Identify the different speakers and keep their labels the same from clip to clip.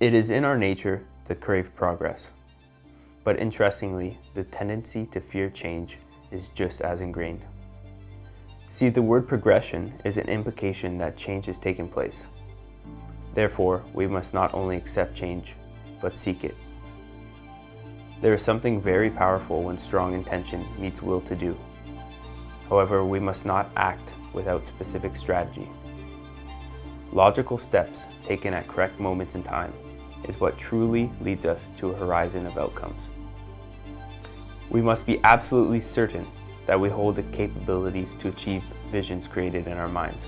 Speaker 1: It is in our nature to crave progress. But interestingly, the tendency to fear change is just as ingrained. See, the word progression is an implication that change has taken place. Therefore, we must not only accept change, but seek it. There is something very powerful when strong intention meets will to do. However, we must not act without specific strategy. Logical steps taken at correct moments in time is what truly leads us to a horizon of outcomes. We must be absolutely certain that we hold the capabilities to achieve visions created in our minds.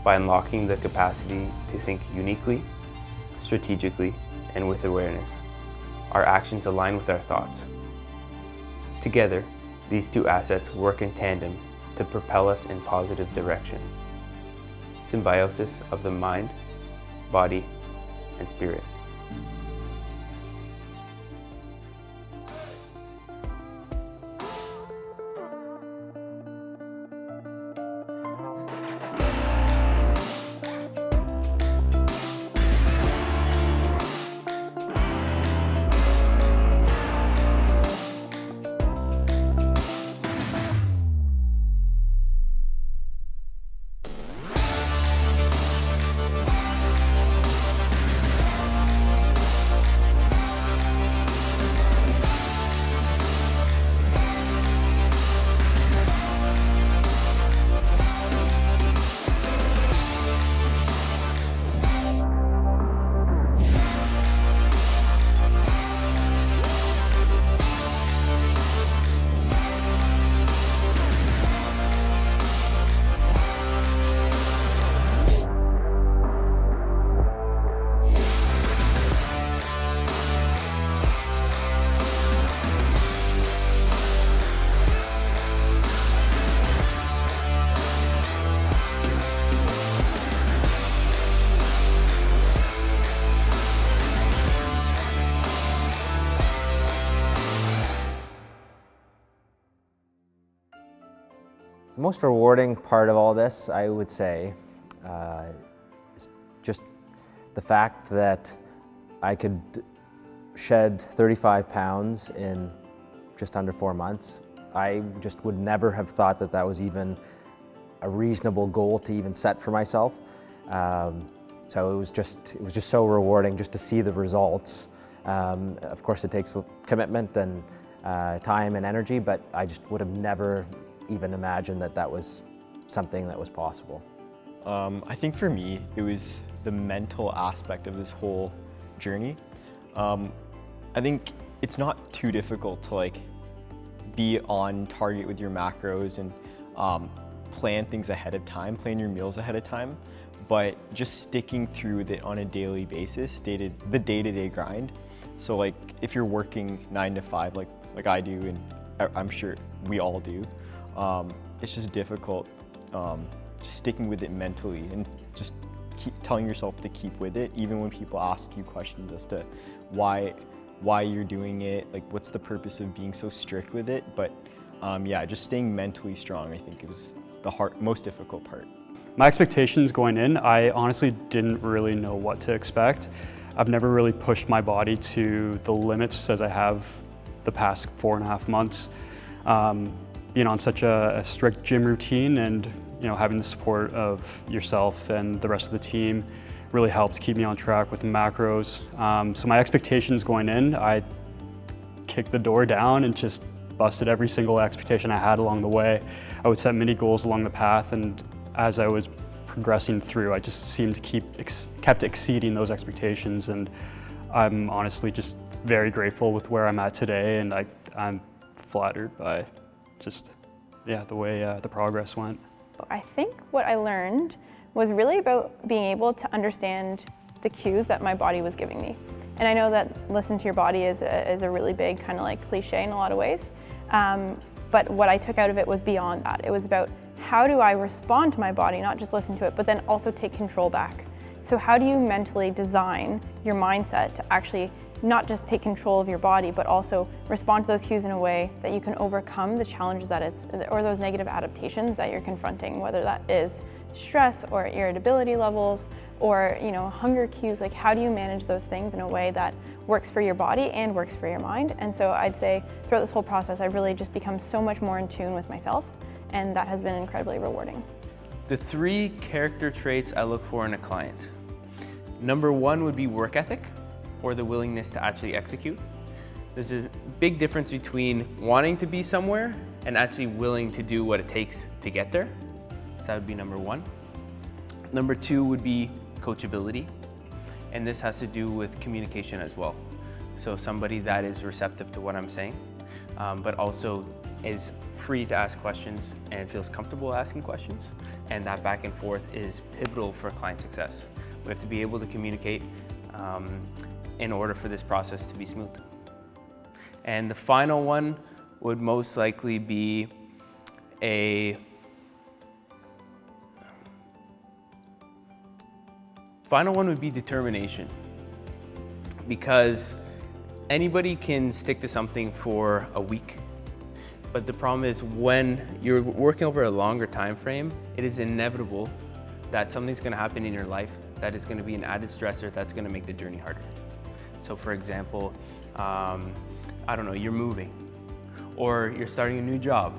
Speaker 1: By unlocking the capacity to think uniquely, strategically, and with awareness, our actions align with our thoughts. Together, these two assets work in tandem to propel us in positive direction. Symbiosis of the mind, body, and spirit.
Speaker 2: The most rewarding part of all this, I would say, is just the fact that I could shed 35 pounds in just under 4 months. I just would never have thought that that was even a reasonable goal to even set for myself. So it was just so rewarding just to see the results. Of course, it takes commitment and time and energy, but I just would have never even imagined that that was something that was possible.
Speaker 3: I think for me, it was the mental aspect of this whole journey. I think it's not too difficult to be on target with your macros and plan things ahead of time, plan your meals ahead of time, but just sticking through with it on a daily basis, the day-to-day grind. So if you're working 9 to 5 like I do, and I'm sure we all do, it's just difficult sticking with it mentally and just keep telling yourself to keep with it, even when people ask you questions as to why you're doing it, what's the purpose of being so strict with it. But yeah, just staying mentally strong, I think it was the most difficult part.
Speaker 4: My expectations going in, I honestly didn't really know what to expect. I've never really pushed my body to the limits as I have the past 4.5 months. On such a strict gym routine, and having the support of yourself and the rest of the team really helped keep me on track with the macros. So my expectations going in, I kicked the door down and just busted every single expectation I had along the way. I would set many goals along the path, and as I was progressing through, I just seemed to kept exceeding those expectations, and I'm honestly just very grateful with where I'm at today, and I'm flattered by just the way the progress went.
Speaker 5: I think what I learned was really about being able to understand the cues that my body was giving me. And I know that listen to your body is a really big kind of cliche in a lot of ways. But what I took out of it was beyond that. It was about how do I respond to my body, not just listen to it, but then also take control back. So how do you mentally design your mindset to actually not just take control of your body, but also respond to those cues in a way that you can overcome the challenges or those negative adaptations that you're confronting, whether that is stress or irritability levels or hunger cues. Like, how do you manage those things in a way that works for your body and works for your mind? And so I'd say throughout this whole process, I've really just become so much more in tune with myself, and that has been incredibly rewarding.
Speaker 1: The 3 character traits I look for in a client. Number 1 would be work ethic, or the willingness to actually execute. There's a big difference between wanting to be somewhere and actually willing to do what it takes to get there. So that would be number 1. Number 2 would be coachability, and this has to do with communication as well. So somebody that is receptive to what I'm saying, but also is free to ask questions and feels comfortable asking questions. And that back and forth is pivotal for client success. We have to be able to communicate in order for this process to be smooth. And the final one would most likely be determination, because anybody can stick to something for a week, but the problem is when you're working over a longer time frame, it is inevitable that something's going to happen in your life that is going to be an added stressor that's going to make the journey harder. So for example, I don't know, you're moving, or you're starting a new job,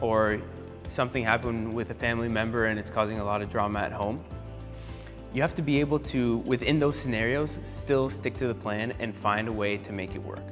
Speaker 1: or something happened with a family member and it's causing a lot of drama at home. You have to be able to, within those scenarios, still stick to the plan and find a way to make it work.